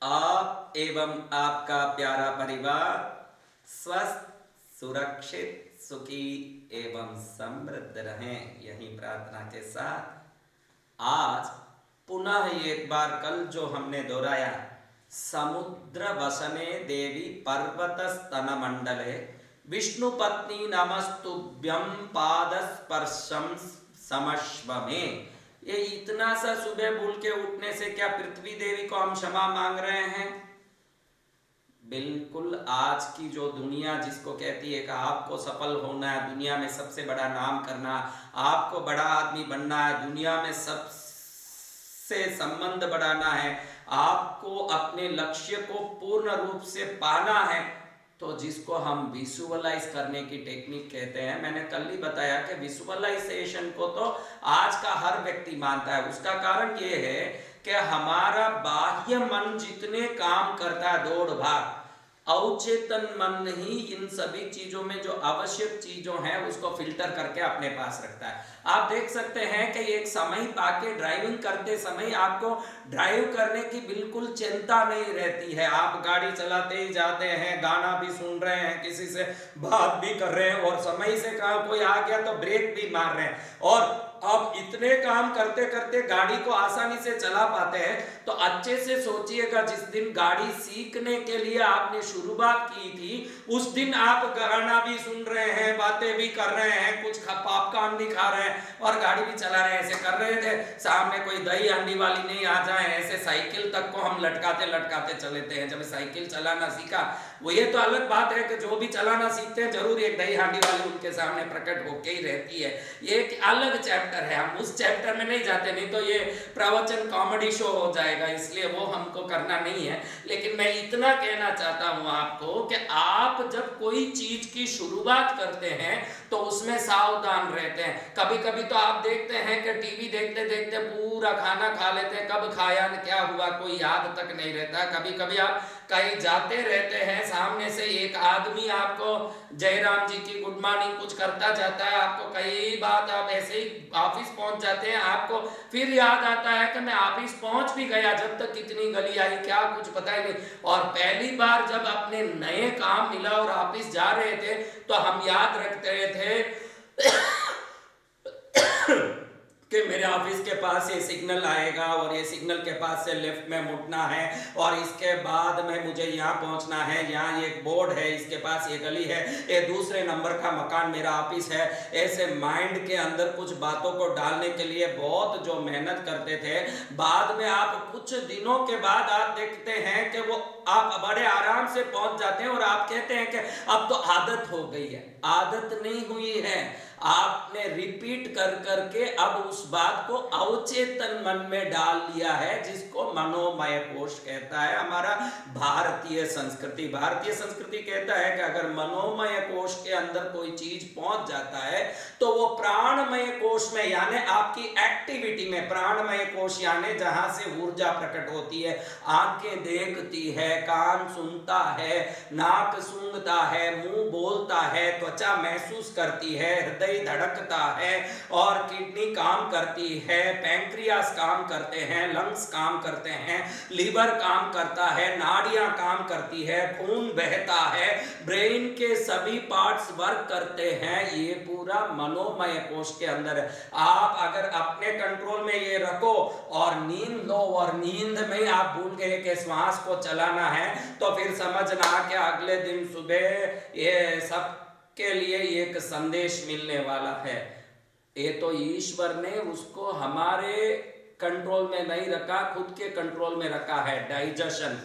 आप एवं आपका प्यारा परिवार स्वस्थ, सुरक्षित, सुखी एवं समृद्ध रहें, यही प्रार्थना के साथ आज पुनः एक बार कल जो हमने दोहराया, समुद्र वसने देवी पर्वत स्तन मंडले विष्णु पत्नी नमस्तुभ्यं पाद स्पर्शम समश्व में, ये इतना सा सुबह भूल के उठने से क्या पृथ्वी देवी को हम क्षमा मांग रहे हैं? बिल्कुल। आज की जो दुनिया जिसको कहती है कि आपको सफल होना है, दुनिया में सबसे बड़ा नाम करना, आपको बड़ा आदमी बनना है, दुनिया में सबसे संबंध बढ़ाना है, आपको अपने लक्ष्य को पूर्ण रूप से पाना है, तो जिसको हम विजुअलाइज करने की टेक्निक कहते हैं। मैंने कल ही बताया कि विजुअलाइजेशन को तो आज का हर व्यक्ति मानता है। उसका कारण ये है कि हमारा बाह्य मन जितने काम करता है दौड़ भाग, अवचेतन मन ही इन सभी चीजों में जो आवश्यक चीजों हैं उसको फिल्टर करके अपने पास रखता है। आप देख सकते हैं कि एक समय पाके ड्राइविंग करते समय आपको ड्राइव करने की बिल्कुल चिंता नहीं रहती है। आप गाड़ी चलाते ही जाते हैं, गाना भी सुन रहे हैं, किसी से बात भी कर रहे हैं और समय से कोई आ गया तो ब्रेक भी मार रहे हैं, और आप इतने काम करते करते गाड़ी को आसानी से चला पाते हैं। तो अच्छे से सोचिएगा, जिस दिन गाड़ी सीखने के लिए आपने शुरुआत की थी उस दिन आप गाना भी सुन रहे हैं, बातें भी कर रहे हैं, कुछ पॉपकॉर्न भी खा रहे हैं और गाड़ी भी चला रहे हैं, ऐसे कर रहे थे, सामने कोई दही हांडी वाली नहीं आ जाए, ऐसे साइकिल तक को हम लटकाते लटकाते चलते हैं। जब साइकिल चलाना सीखा, वो ये तो अलग बात है कि जो भी चलाना सीखते हैं जरूर एक दही हांडी वाली उनके सामने प्रकट होके ही रहती है, ये एक अलग चैप्टर है, हम उस चैप्टर में नहीं जाते, नहीं तो ये प्रवचन कॉमेडी शो हो जाएगा, इसलिए वो हमको करना नहीं है। लेकिन मैं इतना कहना चाहता हूं आपको कि आप जब कोई चीज की शुरुआत करते हैं तो उसमें सावधान रहते हैं। कभी कभी तो आप देखते हैं कि टीवी देखते देखते पूरा खाना खा लेते हैं, कब खाया क्या हुआ कोई याद तक नहीं रहता। कभी कभी आप कहीं जाते रहते हैं, सामने से एक आदमी आपको जयराम जी की गुड मॉर्निंग कुछ करता जाता है, आपको कई बात आप ऐसे ही ऑफिस पहुंच जाते हैं, आपको फिर याद आता है कि मैं ऑफिस पहुंच भी गया, जब तक कितनी गली आई क्या कुछ पता ही नहीं। और पहली बार जब अपने नए काम मिला और ऑफिस जा रहे थे तो हम याद रखते रहे थे कि मेरे ऑफिस के पास ये सिग्नल आएगा और ये सिग्नल के पास से लेफ्ट में मुड़ना है और इसके बाद में मुझे यहाँ पहुँचना है, यहाँ ये बोर्ड है, इसके पास ये गली है, ये दूसरे नंबर का मकान मेरा ऑफिस है। ऐसे माइंड के अंदर कुछ बातों को डालने के लिए बहुत जो मेहनत करते थे, बाद में आप कुछ दिनों के बाद आप देखते हैं कि वो आप बड़े आराम से पहुंच जाते हैं और आप कहते हैं कि अब तो आदत हो गई है। आदत नहीं हुई है, आपने रिपीट कर करके अब उस बात को अवचेतन मन में डाल लिया है, जिसको मनोमय कोश कहता है हमारा भारतीय संस्कृति। भारतीय संस्कृति कहता है कि अगर मनोमय कोश के अंदर कोई चीज पहुंच जाता है तो वो प्राणमय कोश में, यानी आपकी एक्टिविटी में, प्राणमय कोश यानी जहां से ऊर्जा प्रकट होती है, आंखें देखती है, कान सुनता है, नाक सूंघता है, मुंह बोलता है, त्वचा महसूस करती है, हृदय धड़कता है और किडनी काम करती है, पैंक्रियास काम करते हैं, लंग्स काम करते हैं, लीवर काम करता है, नाड़ियां काम करती है, खून बहता है, ब्रेन के सभी पार्ट्स वर्क करते हैं, ये पूरा मनोमय कोश के अंदर है। आप अगर अपने कंट्रोल में ये रखो और नींद लो और नींद में आप भूल गए कि श्वास को चलाना है, तो फिर समझना कि अगले दिन सुबह ये सब के लिए एक संदेश मिलने वाला है। ये तो ईश्वर ने उसको हमारे कंट्रोल में नहीं रखा, खुद के कंट्रोल में रखा है। डाइजेशन,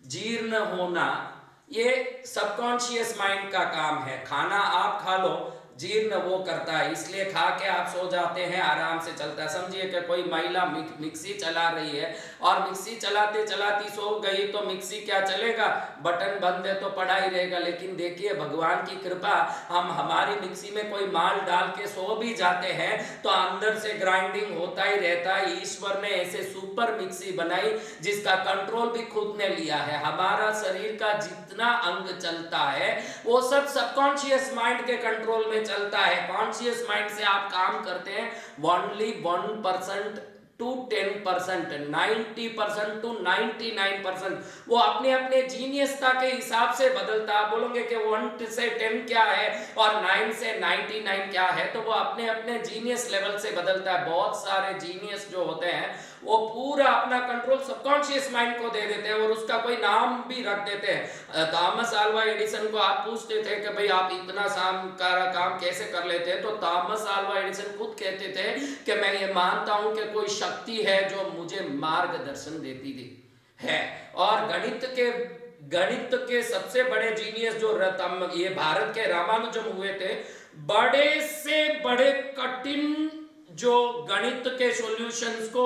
जीर्ण होना, ये सबकॉन्शियस माइंड का काम है। खाना आप खा लो, जीर्ण वो करता है, इसलिए खा के आप सो जाते हैं, आराम से चलता है। समझिए कि कोई महिला मिक्सी चला रही है और मिक्सी चलाते चलाती सो गई तो मिक्सी क्या चलेगा, बटन बंद है तो पड़ा ही रहेगा। लेकिन देखिए भगवान की कृपा, हम हमारी मिक्सी में कोई माल डाल के सो भी जाते हैं तो अंदर से ग्राइंडिंग होता ही रहता है। ईश्वर ने ऐसे सुपर मिक्सी बनाई जिसका कंट्रोल भी खुद ने लिया है। हमारा शरीर का जितना अंग चलता है वो सब सबकॉन्शियस माइंड के कंट्रोल में चलता है। कॉन्शियस माइंड से आप काम करते हैं, ओनली 1% to 10%, 90% to 99%। वो अपने अपने जीनियसता के हिसाब से बदलता। आप बोलोगे कि 1 से 10 क्या है और 9 से 99 क्या है, तो वो अपने अपने जीनियस लेवल से बदलता है। बहुत सारे जीनियस जो होते हैं वो पूरा अपना कंट्रोल सबकॉन्शियस माइंड को दे देते हैं और उसका कोई नाम भी रख देते हैं। थॉमस अल्वा एडिसन को आप पूछते थे कि भाई आप इतना काम कैसे कर लेते हैं, तो थॉमस अल्वा एडिसन खुद कहते थे कि मैं ये मानता हूं कि कोई शक्ति है जो मुझे मार्गदर्शन देती थी है। और गणित के सबसे बड़े जीनियस जो ये भारत के रामानुजम हुए थे, बड़े से बड़े कठिन जो गणित के सॉल्यूशंस को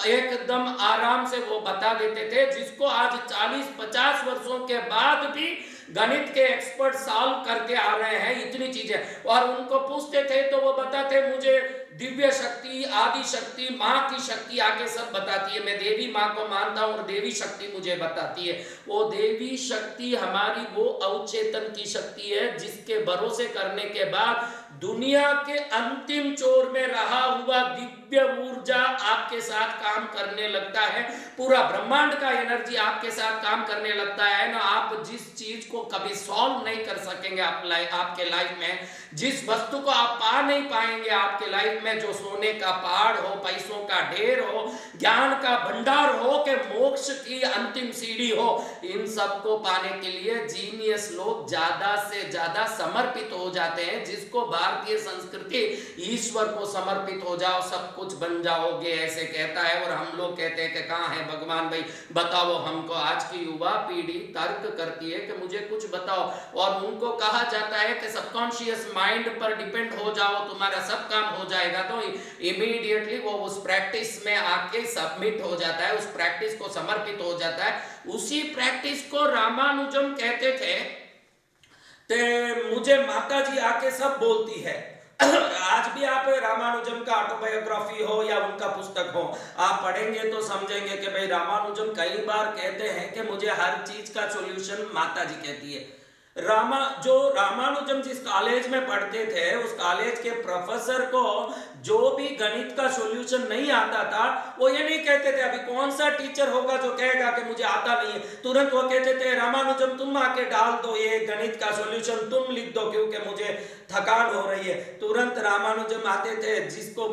एकदम आराम से वो बता देते थे, जिसको आज 40-50 वर्षों के बाद भी गणित के एक्सपर्ट सॉल्व करके आ रहे हैं इतनी चीजें। और उनको पूछते थे तो वो बताते मुझे दिव्य शक्ति, आदि शक्ति, माँ की शक्ति आके सब बताती है। मैं देवी माँ को मानता हूँ और देवी शक्ति मुझे बताती है। वो देवी शक्ति हमारी वो अवचेतन की शक्ति है जिसके भरोसे करने के बाद दुनिया के अंतिम छोर में रहा हुआ दिव्य ऊर्जा आपके साथ काम करने लगता है। पूरा ब्रह्मांड का एनर्जी आपके साथ काम करने लगता है ना। आप जिस चीज को कभी सॉल्व नहीं कर सकेंगे आपके लाइफ में, जिस वस्तु को आप पा नहीं पाएंगे आपके लाइफ में, जो सोने का पहाड़ हो, पैसों का ढेर हो, ज्ञान का भंडार हो, कि मोक्ष की अंतिम सीढ़ी हो, इन सब को पाने के लिए जीनियस लोग ज्यादा से ज्यादा समर्पित हो जाते हैं। जिसको भारतीय संस्कृति ईश्वर को समर्पित हो जाओ सब कुछ बन जाओगे ऐसे कहता है, और हम लोग कहते हैं कि कहाँ है भगवान भाई बताओ हमको। आज की युवा पीढ़ी तर्क करती है कि मुझे कुछ बताओ, और उनको कहा जाता है कि सबकॉन्शियस माइंड पर डिपेंड हो जाओ तुम्हारा सब काम हो जाएगा। तो इमीडिएटली वो उस प्रैक्टिस में आके सबमिट हो जाता है, उस प्रैक्टिस को समर्पित हो जाता है। उसी प्रैक्टिस को रामानुजम कहते थे ते मुझे माता जी आके सब बोलती है। आज भी आप रामानुजम का ऑटोबायोग्राफी हो या उनका पुस्तक हो, आप पढ़ेंगे तो समझेंगे कि भाई रामानुजम कई बार कहते हैं कि मुझे हर चीज का सॉल्यूशन माता जी कहती है। रामानुजम जिस कॉलेज में पढ़ते थे उस कॉलेज के प्रोफेसर को जो भी गणित का सॉल्यूशन नहीं आता था, वो ये नहीं कहते थे अभी कौन सा टीचर होगा जो कहेगा कि मुझे आता नहीं है, तुरंत वो कहते थे रामानुजम तुम आके डाल दो ये गणित का सॉल्यूशन, तुम लिख दो क्योंकि मुझे थकान हो रही है। तुरंत रामानुजम आते थे, जिसको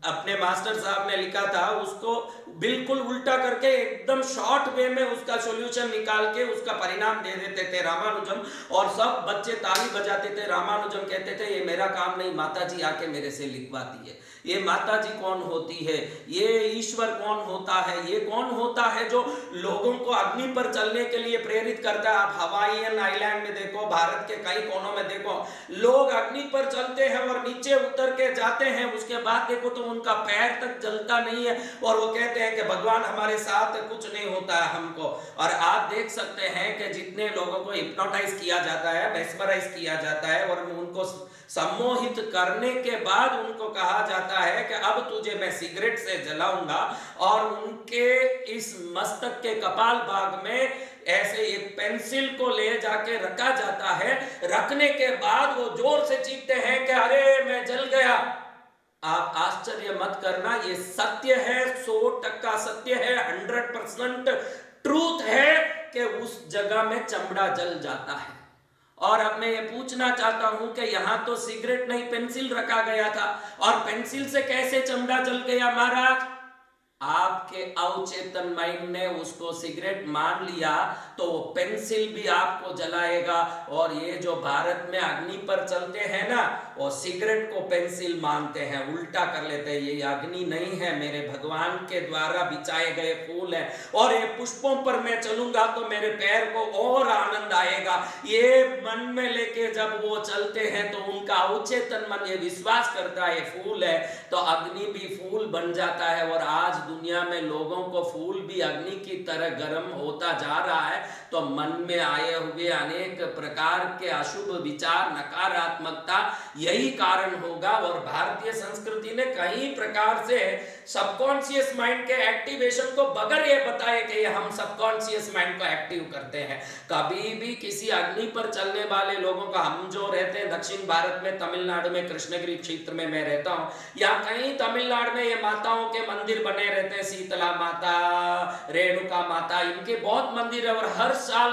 अपने मास्टर साहब ने लिखा था उसको बिल्कुल उल्टा करके एकदम शॉर्ट वे में उसका सॉल्यूशन निकाल के उसका परिणाम दे देते थे रामानुजम, और सब बच्चे ताली बजाते थे। रामानुजम कहते थे ये मेरा काम नहीं, माता जी आके मेरे से लिखवाती है। ये माता जी कौन होती है, ये ईश्वर कौन होता है, ये कौन होता है जो लोगों को अग्नि पर चलने के लिए प्रेरित करता है। आप हवाईयन आइलैंड में देखो, भारत के कई कोनों में देखो, लोग अग्नि पर चलते हैं और नीचे उतर के जाते हैं, उसके बाद देखो तो उनका पैर तक जलता नहीं है, और वो कहते हैं कि भगवान हमारे साथ कुछ नहीं होता है हमको। और आप देख सकते हैं कि जितने लोगों को हिप्नोटाइज किया जाता है, मेस्मराइज किया जाता है, और उनको सम्मोहित करने के बाद उनको कहा जाता है कि अब तुझे मैं सिगरेट से जलाऊंगा, और उनके इस मस्तक के कपाल भाग में ऐसे एक पेंसिल को ले जाके रखा जाता है। रखने के बाद वो जोर से चीखते हैं कि अरे मैं जल गया। आप आश्चर्य मत करना, ये सत्य है, 100% सत्य है, 100% ट्रूथ है कि उस जगह में चमड़ा जल जाता है। और अब मैं ये पूछना चाहता हूं कि यहां तो सिगरेट नहीं पेंसिल रखा गया था, और पेंसिल से कैसे चमड़ा जल गया महाराज? आपके अवचेतन माइंड ने उसको सिगरेट मान लिया तो वो पेंसिल भी आपको जलाएगा। और ये जो भारत में अग्नि पर चलते हैं ना, वो सिगरेट को पेंसिल मानते हैं, उल्टा कर लेते हैं। ये अग्नि नहीं है, मेरे भगवान के द्वारा बिछाए गए फूल है, और ये पुष्पों पर मैं चलूंगा तो मेरे पैर को और आनंद आएगा। ये मन में लेके जब वो चलते हैं तो उनका अवचेतन मन ये विश्वास करता है फूल है, तो अग्नि भी फूल बन जाता है। और आज दुनिया में लोगों को फूल भी अग्नि की तरह गर्म होता जा रहा है, तो मन में आए हुए अनेक प्रकार के अशुभ विचार, नकारात्मकता यही कारण होगा। और भारतीय संस्कृति ने कई प्रकार से सबकॉन्शियस माइंड के एक्टिवेशन को बगैर ये बताए कि हम सबकॉन्शियस माइंड को एक्टिव करते हैं। कभी भी किसी अग्नि पर चलने वाले लोगों का, हम जो रहते हैं दक्षिण भारत में, तमिलनाडु में, कृष्णगिरी क्षेत्र में मैं रहता हूं, या कहीं तमिलनाडु में ये माताओं के मंदिर बने रहते हैं, शीतला माता, रेणुका माता, इनके बहुत मंदिर है। और हर साल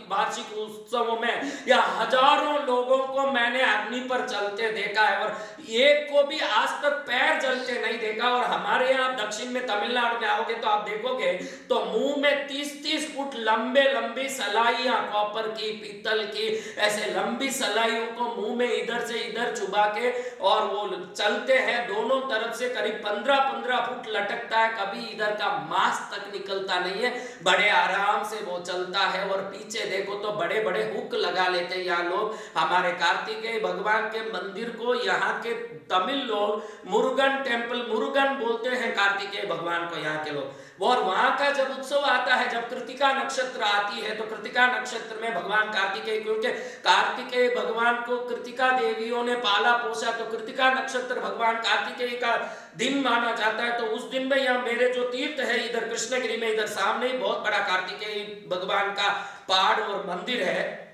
वार्षिक उत्सवों में या हजारों लोगों को मैंने अग्नि पर चलते देखा है, और एक को भी आज तक पैर जलते नहीं देखा। और हमारे यहाँ दक्षिण में तमिलनाडु में आओगे तो आप देखोगे तो मुंह में 30-30 फुट लंबे लंबी सलाइयां, कॉपर की, पीतल की, ऐसे लंबी सलाइयों को मुंह में इधर से इधर चुबा के और वो चलते हैं। दोनों तरफ से करीब 15-15 फुट लटकता है, कभी इधर का मांस तक निकलता नहीं है, बड़े आराम से वो चलता है। और पीछे देखो तो बड़े बड़े हुक लगा लेते हैं यहाँ लोग। हमारे कार्तिकेय भगवान के मंदिर को यहाँ के तमिल लोग मुरुगन टेम्पल, मुरुगन बोलते हैं कार्तिकेय भगवान को यहाँ के लोग। और वहां का जब उत्सव आता है, जब कृतिका नक्षत्र आती है, तो कृतिका नक्षत्र में भगवान कार्तिकेय, क्योंकि कार्तिकेय भगवान को कृतिका देवियों ने पाला पोसा, तो कृतिका नक्षत्र भगवान कार्तिकेय का दिन माना जाता है। तो उस दिन में यहाँ मेरे जो तीर्थ है इधर कृष्णगिरी में, इधर सामने ही बहुत बड़ा कार्तिकेय भगवान का पहाड़ और मंदिर है।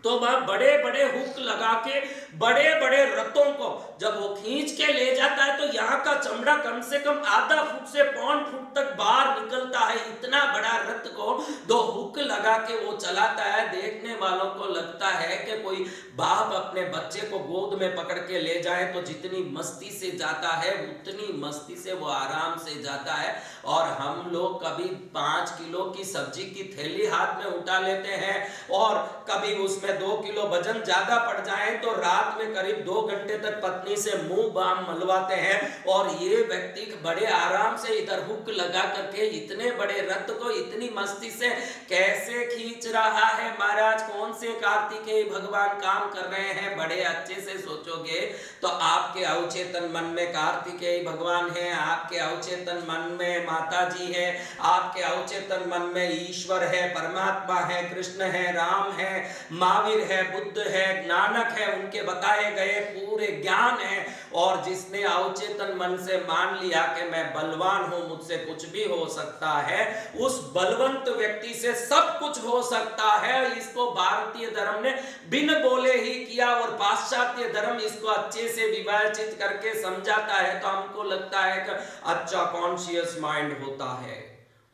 तो वह बड़े बड़े हुक लगा के बड़े बड़े रथों को जब वो खींच के ले जाता है, तो यहाँ का चमड़ा कम से कम आधा फुट से 5 फुट तक बाहर निकलता है। इतना बड़ा रथ को 2 हुक लगा के वो चलाता है। देखने वालों को लगता है कि कोई बाप अपने बच्चे को गोद में पकड़ के ले जाए तो जितनी मस्ती से जाता है उतनी मस्ती से वो आराम से जाता है। और हम लोग कभी 5 किलो की सब्जी की थैली हाथ में उठा लेते हैं, और कभी उसमें 2 किलो वजन ज्यादा पड़ जाए तो रात में करीब 2 घंटे तक पत्नी से मुंह बाम मलवाते हैं। और ये व्यक्ति बड़े आराम से इधर हुक लगा करके इतने बड़े रथ को इतनी मस्ती से कैसे खींच रहा है। महाराज कौन से कार्तिकेय भगवान काम कर रहे हैं, बड़े अच्छे से सोचोगे तो आपके अवचेतन मन में कार्तिकेय भगवान है, आपके अवचेतन मन में माता जी है, आपके अवचेतन मन में ईश्वर है, परमात्मा है, कृष्ण है, राम है, महावीर है, बुद्ध है, नानक है, उनके बताए गए पूरे ज्ञान है। और जिसने अवचेतन मन से मान लिया कि मैं बलवान हूं, मुझसे कुछ भी हो सकता है, उस बलवंत व्यक्ति से सब कुछ हो सकता है। इसको भारतीय धर्म ने बिन बोले ही किया, और पाश्चात्य धर्म इसको अच्छे से विभाजित करके समझाता है। तो हमको लगता है कि अच्छा कॉन्शियस माइंड होता है,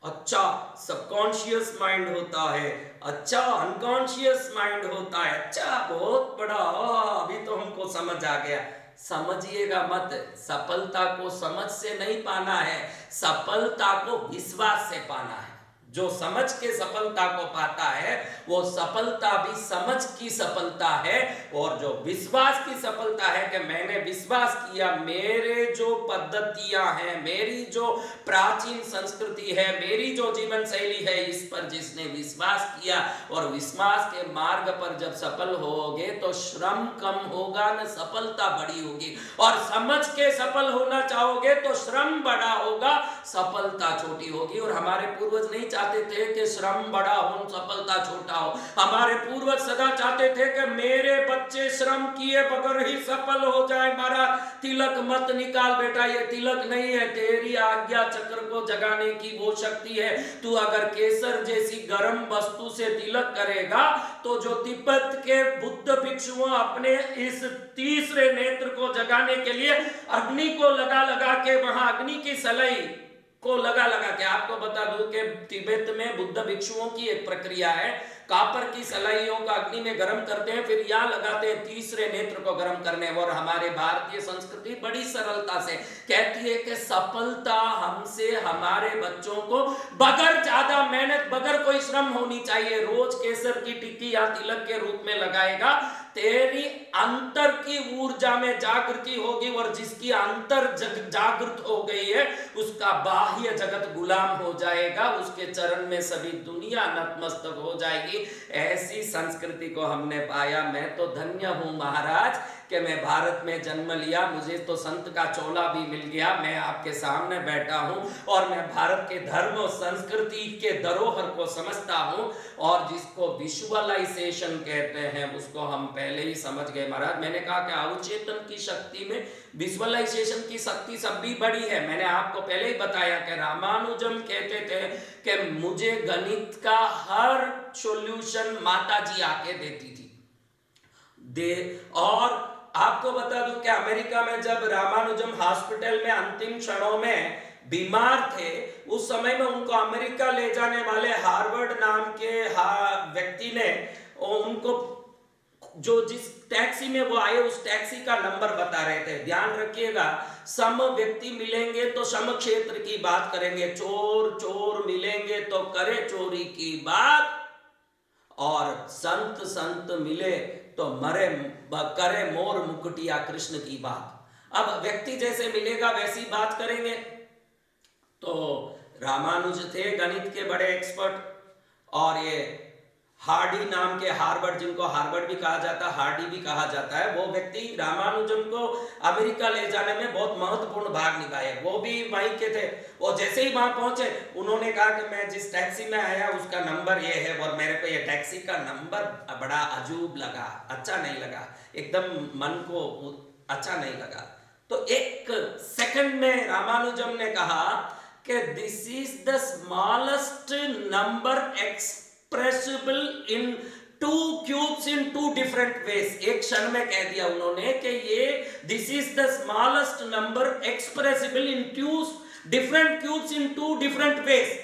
अच्छा सबकॉन्शियस माइंड होता है, अच्छा अनकॉन्शियस माइंड होता है, अच्छा बहुत बड़ा, अभी तो हमको समझ आ गया। समझिएगा मत, सफलता को समझ से नहीं पाना है, सफलता को विश्वास से पाना है। जो समझ के सफलता को पाता है वो सफलता भी समझ की सफलता है, और जो विश्वास की सफलता है कि मैंने विश्वास किया, मेरे जो पद्धतियां हैं, मेरी जो प्राचीन संस्कृति है, मेरी जो जीवन शैली है, इस पर जिसने विश्वास किया और विश्वास के मार्ग पर जब सफल होगे तो श्रम कम होगा न सफलता बड़ी होगी। और समझ के सफल होना चाहोगे तो श्रम बड़ा होगा, सफलता छोटी होगी। और हमारे पूर्वज नहीं चाहते थे कि श्रम बड़ा हो सफलता छोटा हो। हमारे पूर्वज सदा चाहते थे कि मेरे बच्चे श्रम किए बगैर ही सफल हो जाए। मारा तिलक मत निकाल बेटा, ये तिलक नहीं है, तेरी आज्ञा चक्र को जगाने की वो शक्ति है। तू अगर केसर जैसी गर्म वस्तु से तिलक करेगा तो जो तिब्बत के बुद्ध भिक्षुओं अपने इस तीसरे नेत्र को जगाने के लिए अग्नि को लगा लगा के, वहां अग्नि की सलाई को लगा लगा के, आपको बता दूं कि तिब्बत में बुद्ध भिक्षुओं की एक प्रक्रिया है, कापर की सलाइयों का अग्नि में गर्म करते हैं, फिर यहाँ लगाते हैं तीसरे नेत्र को गर्म करने। और हमारे भारतीय संस्कृति बड़ी सरलता से कहती है कि सफलता हमसे हमारे बच्चों को बगैर ज्यादा मेहनत, बगैर कोई श्रम होनी चाहिए। रोज केसर की टिक्की या तिलक के रूप में लगाएगा, तेरी अंतर की ऊर्जा में जागृति होगी, और जिसकी अंतर जागृत हो गई है उसका बाह्य जगत गुलाम हो जाएगा, उसके चरण में सभी दुनिया नतमस्तक हो जाएगी। ऐसी संस्कृति को हमने पाया। मैं तो धन्य हूं महाराज कि मैं भारत में जन्म लिया, मुझे तो संत का चोला भी मिल गया, मैं आपके सामने बैठा हूं और मैं भारत के धर्म और संस्कृति के धरोहर को समझता हूं। और जिसको विजुअलाइजेशन कहते हैं उसको हम पहले ही समझ गए सकते हैं महाराज। मैंने कहा कि अवचेतन की शक्ति में विजुअलाइजेशन की शक्ति सब भी बड़ी है। मैंने आपको पहले ही बताया कि रामानुजम कहते थे कि मुझे गणित का हर सॉल्यूशन माता जी आके देती थी और आपको बता दूं कि अमेरिका में जब रामानुजम हॉस्पिटल में अंतिम क्षणों में बीमार थे, उस समय में उनको अमेरिका ले जाने वाले हार्वर्ड नाम के व्यक्ति ने उनको जो जिस टैक्सी में वो आए उस टैक्सी का नंबर बता रहे थे। ध्यान रखिएगा, सम व्यक्ति मिलेंगे तो सम क्षेत्र की बात करेंगे, चोर चोर मिलेंगे तो करे चोरी की बात, और संत संत मिले तो मरे करे मोर मुकुटिया कृष्ण की बात। अब व्यक्ति जैसे मिलेगा वैसी बात करेंगे। तो रामानुज थे गणित के बड़े एक्सपर्ट, और ये हार्डी नाम के, हार्वर्ड जिनको हार्वर्ड भी कहा जाता है, हार्डी भी कहा जाता है, वो व्यक्ति रामानुजम को अमेरिका ले जाने में बहुत महत्वपूर्ण भाग निभाए। वो भी वहीं के थे। वो जैसे ही वहां पहुंचे उन्होंने कहा कि मैं जिस टैक्सी में आया उसका नंबर ये है, और मेरे को ये टैक्सी का नंबर बड़ा अजूब लगा, अच्छा नहीं लगा, एकदम मन को अच्छा नहीं लगा। तो एक सेकंड में रामानुजम ने कहा कि this is the smallest number expressible in two cubes in two different ways। एक क्षण में कह दिया उन्होंने कि ये this is the smallest number expressible in two different cubes in two different ways।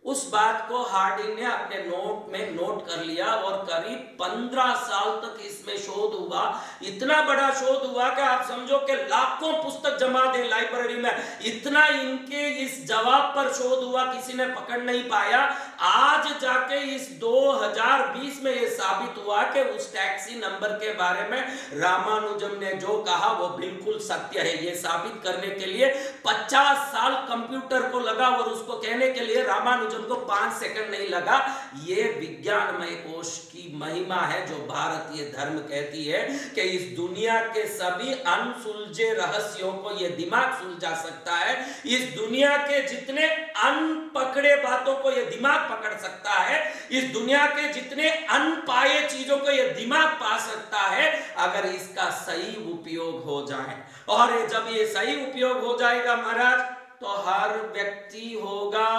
उस बात को हार्डी ने अपने नोट में नोट कर लिया, और करीब 15 साल तक इसमें शोध हुआ। इतना बड़ा शोध हुआ कि आप समझो कि लाखों पुस्तक जमा दे लाइब्रेरी में, इतना इनके इस जवाब पर शोध हुआ, किसी ने पकड़ नहीं पाया। आज जाके इस 2020 में यह साबित हुआ कि उस टैक्सी नंबर के बारे में रामानुजम ने जो कहा वो बिल्कुल सत्य है। यह साबित करने के लिए 50 साल कंप्यूटर को लगा, और उसको कहने के लिए रामानुजम को 5 सेकंड नहीं लगा। ये विज्ञानमय कोश की महिमा है, जो भारतीय धर्म कहती है कि इस दुनिया के सभी अनसुलझे रहस्यों को यह दिमाग सुलझा सकता है। इस दुनिया के जितने अनपकड़े बातों को यह दिमाग पकड़ सकता है। इस दुनिया के जितने अनपाए चीजों को यह दिमाग पा सकता है, अगर इसका सही उपयोग हो जाए। और जब ये सही उपयोग हो जाएगा महाराज, तो हर व्यक्ति होगा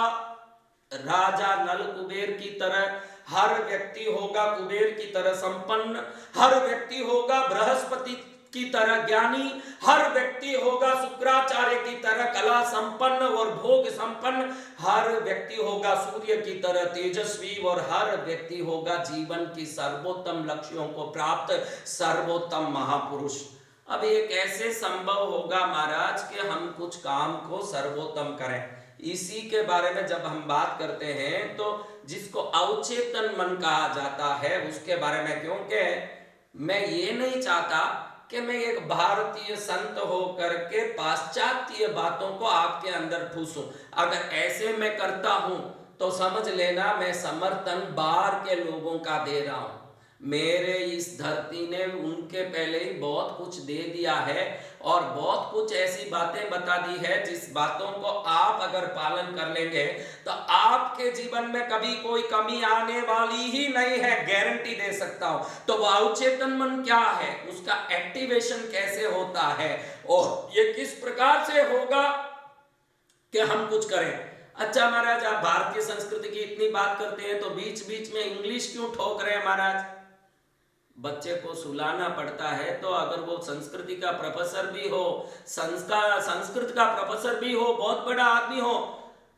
राजा नल कुबेर की तरह, हर व्यक्ति होगा कुबेर की तरह संपन्न, हर व्यक्ति होगा बृहस्पति की तरह ज्ञानी, हर व्यक्ति होगा शुक्राचार्य की तरह कला संपन्न और भोग संपन्न, हर व्यक्ति होगा सूर्य की तरह तेजस्वी, और हर व्यक्ति होगा जीवन की सर्वोत्तम लक्ष्यों को प्राप्त सर्वोत्तम महापुरुष। अब ये कैसे संभव होगा महाराज कि हम कुछ काम को सर्वोत्तम करें? इसी के बारे में जब हम बात करते हैं तो जिसको अवचेतन मन कहा जाता है उसके बारे में, क्योंकि मैं ये नहीं चाहता कि मैं एक भारतीय संत हो करके पाश्चात्य बातों को आपके अंदर ठूसूं। अगर ऐसे मैं करता हूं तो समझ लेना मैं समर्थन बाहर के लोगों का दे रहा हूं। मेरे इस धरती ने उनके पहले ही बहुत कुछ दे दिया है, और बहुत कुछ ऐसी बातें बता दी है जिस बातों को आप अगर पालन कर लेंगे तो आपके जीवन में कभी कोई कमी आने वाली ही नहीं है, गारंटी दे सकता हूं। तो वो अवचेतन मन क्या है, उसका एक्टिवेशन कैसे होता है, और ये किस प्रकार से होगा कि हम कुछ करें। अच्छा महाराज, आप भारतीय संस्कृति की इतनी बात करते हैं तो बीच बीच में इंग्लिश क्यों ठोक रहे हैं महाराज? बच्चे को सुलाना पड़ता है, तो अगर वो संस्कृति का प्रोफेसर भी हो, संस्कृत का प्रोफेसर भी हो, बहुत बड़ा आदमी हो,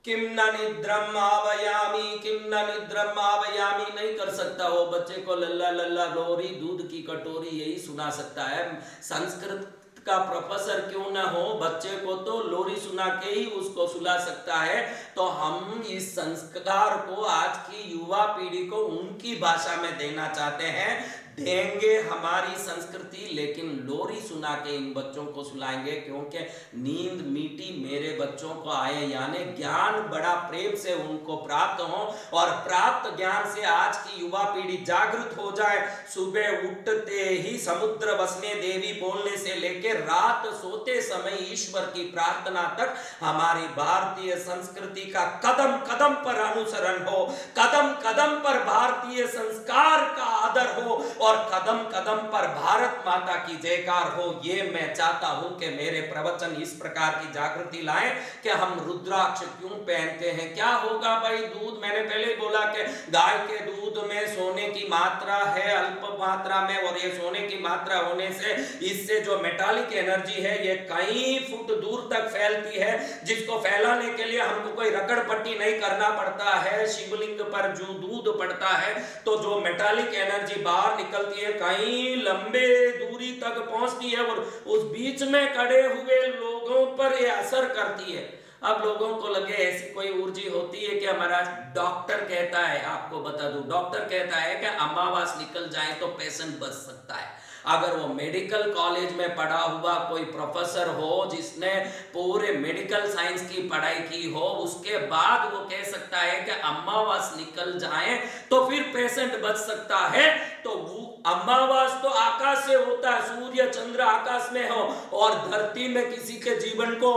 किम न निद्रम आवयामी, किम न निद्रम आवयामी नहीं कर सकता। वो बच्चे को लल्ला लल्ला लोरी दूध की कटोरी यही सुना सकता है। संस्कृत का प्रोफेसर क्यों ना हो, बच्चे को तो लोरी सुना के ही उसको सुला सकता है। तो हम इस संस्कार को आज की युवा पीढ़ी को उनकी भाषा में देना चाहते हैं। देंगे हमारी संस्कृति, लेकिन लोरी सुना के इन बच्चों को सुलाएंगे, क्योंकि नींद मीठी मेरे बच्चों को आए, यानी ज्ञान बड़ा प्रेम से उनको प्राप्त हो, और प्राप्त ज्ञान से आज की युवा पीढ़ी जागृत हो जाए। सुबह उठते ही समुद्र बसने देवी बोलने से लेकर रात सोते समय ईश्वर की प्रार्थना तक हमारी भारतीय संस्कृति का कदम कदम पर अनुसरण हो, कदम कदम पर भारतीय संस्कार का आदर हो, और कदम कदम पर भारत माता की जयकार हो। ये मैं चाहता हूं कि मेरे प्रवचन इस प्रकार की जागृति लाएं कि हम रुद्राक्ष क्यों पहनते हैं। क्या होगा भाई, दूध, मैंने पहले ही बोला कि गाय के दूध में सोने की मात्रा है अल्प मात्रा में, और ये सोने की मात्रा होने से इससे जो मेटालिक एनर्जी है ये कई फुट दूर तक फैलती है, जिसको फैलाने के लिए हमको कोई रगड़ पट्टी नहीं करना पड़ता है। शिवलिंग पर जो दूध पड़ता है तो जो मेटालिक एनर्जी बाहर निकलती है कई लंबे दूरी तक पहुंचती है और उस बीच में खड़े हुए लोगों पर यह असर करती है। अब लोगों को लगे ऐसी कोई ऊर्जा होती है क्या महाराज? डॉक्टर कहता है, आपको बता दूं, डॉक्टर कहता है कि अमावस निकल जाए तो पेशेंट बच सकता है। अगर वो मेडिकल कॉलेज में पढ़ा हुआ कोई प्रोफेसर हो जिसने पूरे मेडिकल साइंस की पढ़ाई की हो, उसके बाद वो कह सकता है कि अमावस निकल जाए तो फिर पेशेंट बच सकता है। तो वो अमावस तो आकाश से होता है, सूर्य चंद्र आकाश में हो और धरती में किसी के जीवन को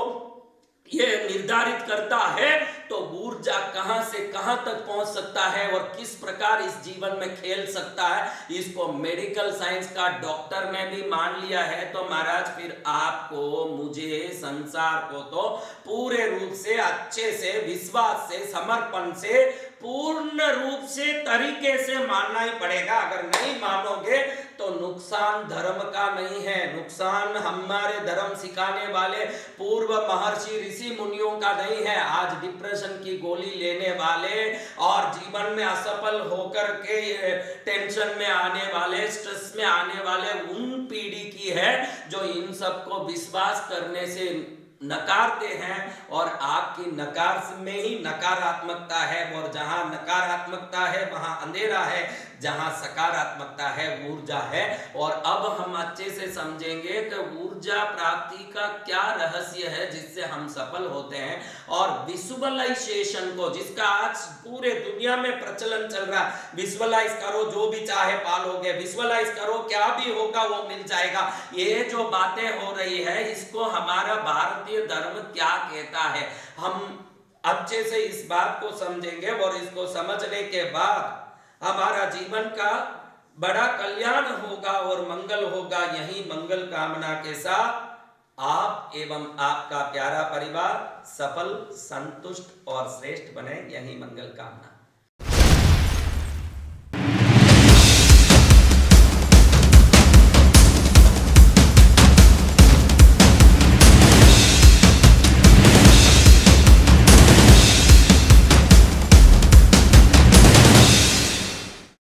ये निर्धारित करता है तो ऊर्जा कहां से कहां तक पहुंच सकता है और किस प्रकार इस जीवन में खेल सकता है, इसको मेडिकल साइंस का डॉक्टर ने भी मान लिया है। तो महाराज फिर आपको, मुझे, संसार को तो पूरे रूप से, अच्छे से, विश्वास से, समर्पण से, पूर्ण रूप से, तरीके से मानना ही पड़ेगा। अगर नहीं मानोगे तो नुकसान धर्म का नहीं है, नुकसान हमारे धर्म सिखाने वाले पूर्व महर्षि ऋषि मुनियों का नहीं है। आज डिप्रेशन की गोली लेने वाले और जीवन में असफल होकर के टेंशन में आने वाले, स्ट्रेस में आने वाले उन पीढ़ी की है जो इन सबको विश्वास करने से नकारते हैं। और आपकी नकार में ही नकारात्मकता है, और जहां नकारात्मकता है वहां अंधेरा है, जहां सकारात्मकता है ऊर्जा है। और अब हम अच्छे से समझेंगे कि ऊर्जा प्राप्ति का क्या रहस्य है जिससे हम सफल होते हैं। और विजुअलाइजेशन को, जिसका आज पूरे दुनिया में प्रचलन चल रहा, विजुअलाइज करो, जो भी चाहे पालोगे, विजुअलाइज करो, क्या भी होगा वो मिल जाएगा। ये जो बातें हो रही है इसको हमारा भारतीय धर्म क्या कहता है, हम अच्छे से इस बात को समझेंगे और इसको समझने के बाद हमारा जीवन का बड़ा कल्याण होगा और मंगल होगा। यही मंगल कामना के साथ आप एवं आपका प्यारा परिवार सफल, संतुष्ट और श्रेष्ठ बने, यही मंगल कामना।